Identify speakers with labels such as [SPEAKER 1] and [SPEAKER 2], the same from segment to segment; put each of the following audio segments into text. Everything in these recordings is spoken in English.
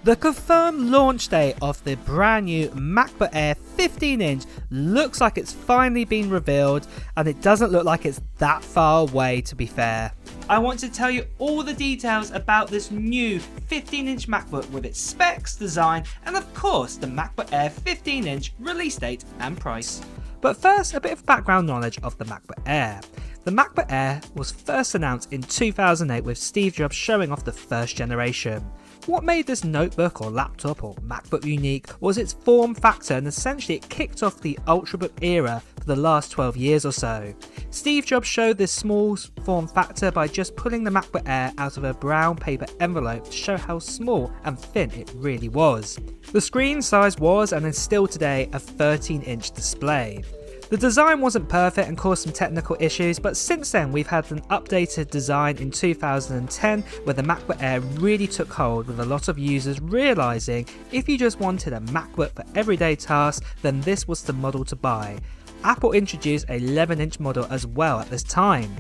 [SPEAKER 1] The confirmed launch date of the brand new MacBook Air 15-inch looks like it's finally been revealed, and it doesn't look like it's that far away, to be fair. I want to tell you all the details about this new 15-inch MacBook with its specs, design, and of course the MacBook Air 15-inch release date and price. But first, a bit of background knowledge of the MacBook Air. The MacBook Air was first announced in 2008 with Steve Jobs showing off the first generation. What made this notebook or laptop or MacBook unique was its form factor, and essentially it kicked off the Ultrabook era for the last 12 years or so. Steve Jobs showed this small form factor by just pulling the MacBook Air out of a brown paper envelope to show how small and thin it really was. The screen size was, and is still today, a 13-inch display. The design wasn't perfect and caused some technical issues, but since then we've had an updated design in 2010 where the MacBook Air really took hold, with a lot of users realising if you just wanted a MacBook for everyday tasks, then this was the model to buy. Apple introduced a 11-inch model as well at this time.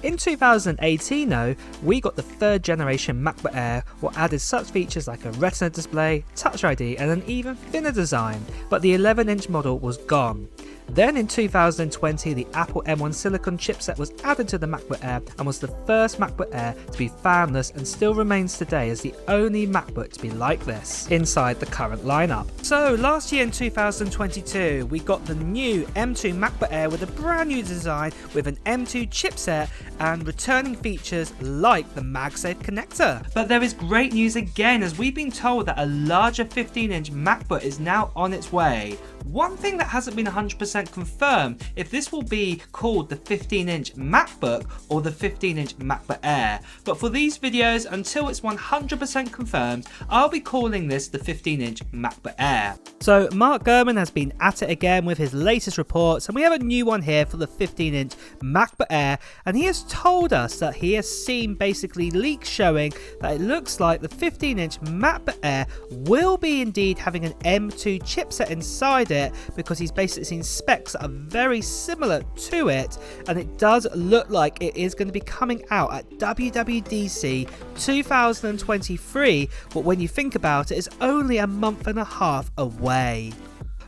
[SPEAKER 1] In 2018 though, we got the third generation MacBook Air, what added such features like a Retina display, Touch ID and an even thinner design, but the 11-inch model was gone. Then in 2020, the Apple M1 silicon chipset was added to the MacBook Air and was the first MacBook Air to be fanless, and still remains today as the only MacBook to be like this inside the current lineup. So last year in 2022, we got the new M2 MacBook Air with a brand new design with an M2 chipset and returning features like the MagSafe connector. But there is great news again, as we've been told that a larger 15-inch MacBook is now on its way. One thing that hasn't been 100% confirmed if this will be called the 15-inch MacBook or the 15-inch MacBook Air, but for these videos, until it's 100% confirmed, I'll be calling this the 15-inch MacBook Air. So Mark Gurman has been at it again with his latest reports, and we have a new one here for the 15-inch MacBook Air, and he has told us that he has seen basically leaks showing that it looks like the 15-inch MacBook Air will be indeed having an M2 chipset inside it, because he's basically seen specs that are very similar to it, and it does look like it is going to be coming out at WWDC 2023, but when you think about it, it's only a month and a half away.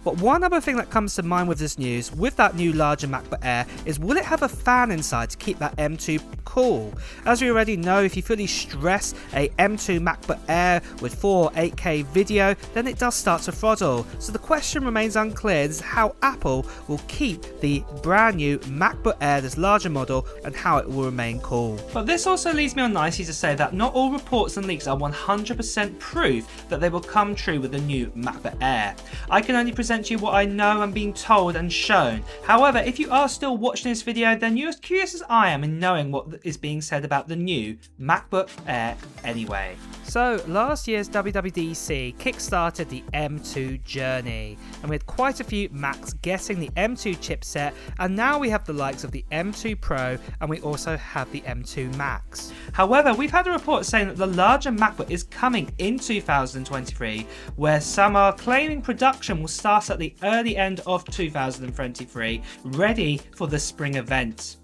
[SPEAKER 1] But one other thing that comes to mind with this news, with that new larger MacBook Air, is will it have a fan inside to keep that M2 cool? As we already know, if you fully stress a M2 MacBook Air with 4K video, then it does start to throttle. So the question remains unclear as to how Apple will keep the brand new MacBook Air, this larger model, and how it will remain cool. But this also leads me on nicely to say that not all reports and leaks are 100% proof that they will come true with the new MacBook Air. I can only present you what I know and been told and shown. However, if you are still watching this video, then you're as curious as I am in knowing what is being said about the new MacBook Air anyway. So last year's WWDC kickstarted the M2 journey, and we had quite a few Macs getting the M2 chipset, and now we have the likes of the M2 Pro, and we also have the M2 Max. However, we've had a report saying that the larger MacBook is coming in 2023, where some are claiming production will start at the early end of 2023, ready for the spring event.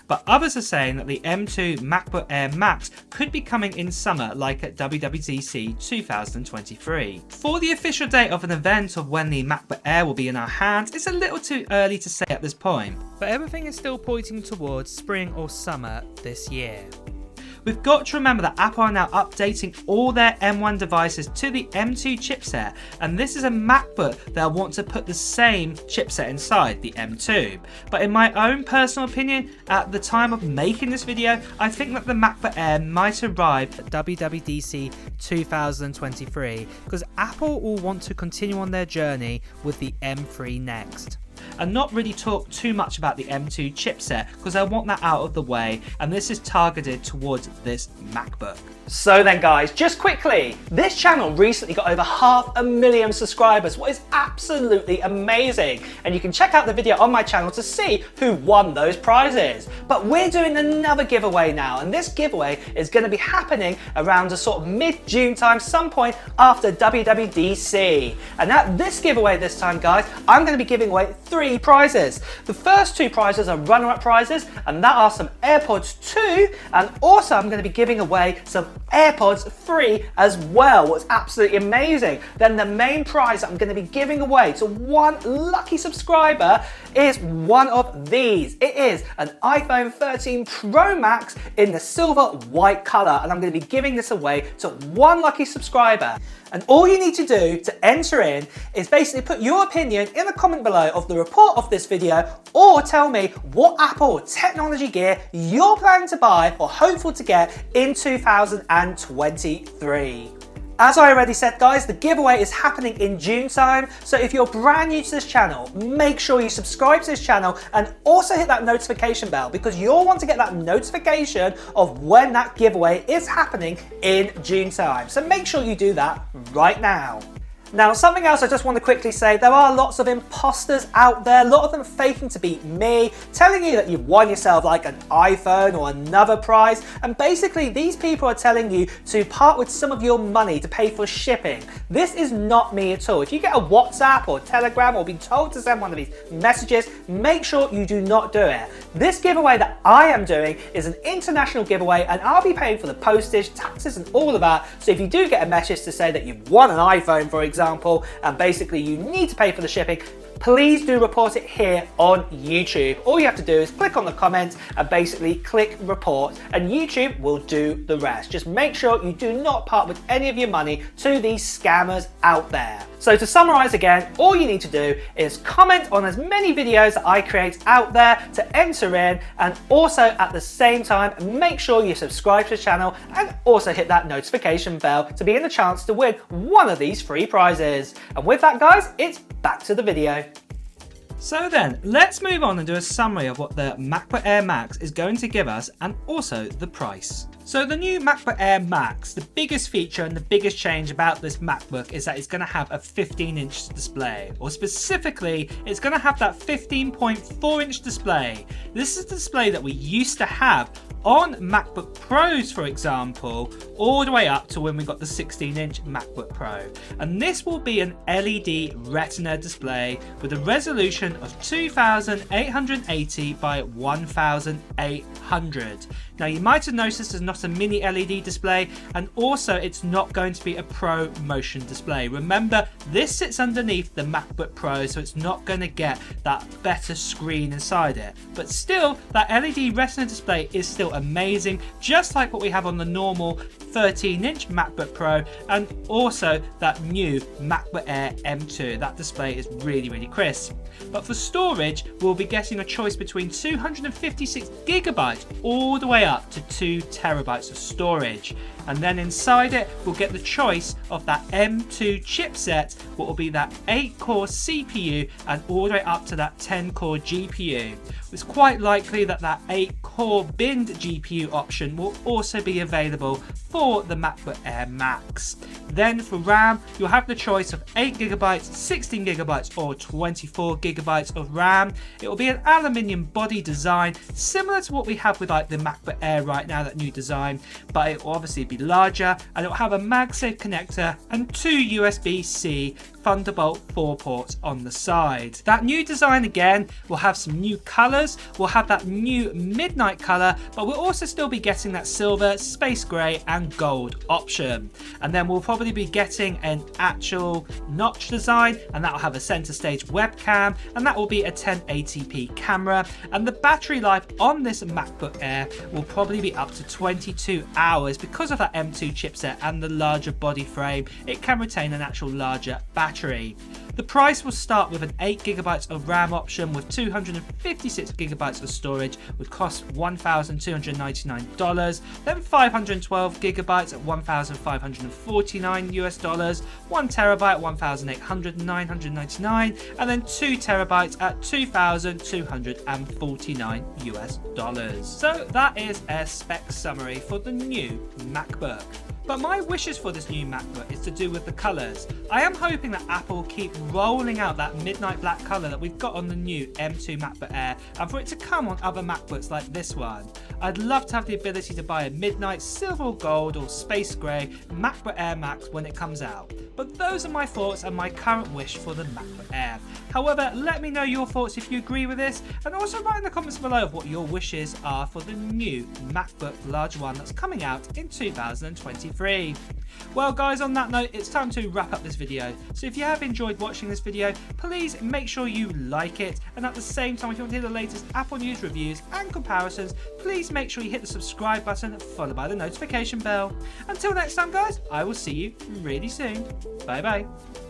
[SPEAKER 1] But others are saying that the M2 MacBook Air Max could be coming in summer, like at WWDC 2023. For the official date of an event of when the MacBook Air will be in our hands, it's a little too early to say at this point. But everything is still pointing towards spring or summer this year. We've got to remember that Apple are now updating all their M1 devices to the M2 chipset, and this is a MacBook they'll want to put the same chipset inside, the M2. But in my own personal opinion, at the time of making this video, I think that the MacBook Air might arrive at WWDC 2023, because Apple will want to continue on their journey with the M3 next, and not really talk too much about the M2 chipset, because I want that out of the way, and this is targeted towards this MacBook. So then guys, just quickly, this channel recently got over 500,000 subscribers, what is absolutely amazing, and you can check out the video on my channel to see who won those prizes. But we're doing another giveaway now, and this giveaway is going to be happening around a sort of mid-June time, some point after WWDC. And at this giveaway this time guys, I'm going to be giving away 3 prizes. The first 2 prizes are runner-up prizes, and that are some AirPods 2, and also I'm going to be giving away some AirPods 3 as well. What's absolutely amazing. Then the main prize that I'm going to be giving away to one lucky subscriber is one of these. It is an iPhone 13 Pro Max in the silver white color, and I'm going to be giving this away to one lucky subscriber. And all you need to do to enter in is basically put your opinion in the comment below of the report of this video, or tell me what Apple technology gear you're planning to buy or hopeful to get in 2023. As I already said, guys, the giveaway is happening in June time, so if you're brand new to this channel, make sure you subscribe to this channel and also hit that notification bell, because you'll want to get that notification of when that giveaway is happening in June time. So make sure you do that right now. Now, something else I just want to quickly say, there are lots of imposters out there, a lot of them faking to be me, telling you that you've won yourself like an iPhone or another prize, and basically these people are telling you to part with some of your money to pay for shipping. This is not me at all. If you get a WhatsApp or Telegram or been told to send one of these messages, make sure you do not do it. This giveaway that I am doing is an international giveaway, and I'll be paying for the postage, taxes and all of that, so if you do get a message to say that you've won an iPhone, for example, and basically you need to pay for the shipping, please do report it here on YouTube. All you have to do is click on the comments and basically click report, and YouTube will do the rest. Just make sure you do not part with any of your money to these scammers out there. So to summarize again, all you need to do is comment on as many videos that I create out there to enter in, and also at the same time make sure you subscribe to the channel and also hit that notification bell to be in the chance to win one of these 3 prizes. And with that, guys, it's back to the video. So then, let's move on and do a summary of what the MacBook Air Max is going to give us, and also the price. So the new MacBook Air Max, the biggest feature and the biggest change about this MacBook is that it's going to have a 15-inch display, or specifically, it's going to have that 15.4-inch display. This is the display that we used to have on MacBook Pros, for example, all the way up to when we got the 16-inch MacBook Pro. And this will be an LED Retina display with a resolution of 2880 by 1800. Now, you might have noticed there's not a mini LED display, and also it's not going to be a Pro Motion display. Remember, this sits underneath the MacBook Pro, so it's not going to get that better screen inside it. But still, that LED Retina display is still amazing, just like what we have on the normal 13-inch MacBook Pro, and also that new MacBook Air M2. That display is really, really crisp. But for storage, we'll be getting a choice between 256 gigabytes all the way up to 2 terabytes of storage. And then inside it, we'll get the choice of that M2 chipset, what will be that 8-core CPU and all the way up to that 10-core GPU. It's quite likely that that 8-core binned GPU option will also be available for the MacBook Air Max. Then for RAM, you'll have the choice of 8GB, 16GB or 24GB of RAM. It will be an aluminium body design, similar to what we have with like the MacBook Air right now, that new design, but it will obviously be larger, and it will have a MagSafe connector and 2 USB-C Thunderbolt 4 ports on the side. That new design again will have some new colours. We'll have that new midnight colour, but we'll also still be getting that silver, space grey and gold option. And then we'll probably be getting an actual notch design, and that will have a centre stage webcam, and that will be a 1080p camera. And the battery life on this MacBook Air will probably be up to 22 hours because of that M2 chipset and the larger body frame. It can retain an actual larger battery. The price will start with an 8GB of RAM option with 256GB of storage, would cost $1,299. Then 512GB at $1,549 US, 1TB, $1,999, and then 2TB at $2,249 US. So that is a spec summary for the new MacBook. But my wishes for this new MacBook is to do with the colours. I am hoping that Apple will keep rolling out that midnight black colour that we've got on the new M2 MacBook Air, and for it to come on other MacBooks like this one. I'd love to have the ability to buy a midnight silver or gold or space grey MacBook Air Max when it comes out. But those are my thoughts and my current wish for the MacBook Air. However, let me know your thoughts if you agree with this, and also write in the comments below of what your wishes are for the new MacBook large one that's coming out in 2023. Well guys, on that note, it's time to wrap up this video. So if you have enjoyed watching this video, please make sure you like it, and at the same time, if you want to hear the latest Apple news, reviews and comparisons, please make sure you hit the subscribe button followed by the notification bell. Until next time guys, I will see you really soon. Bye bye.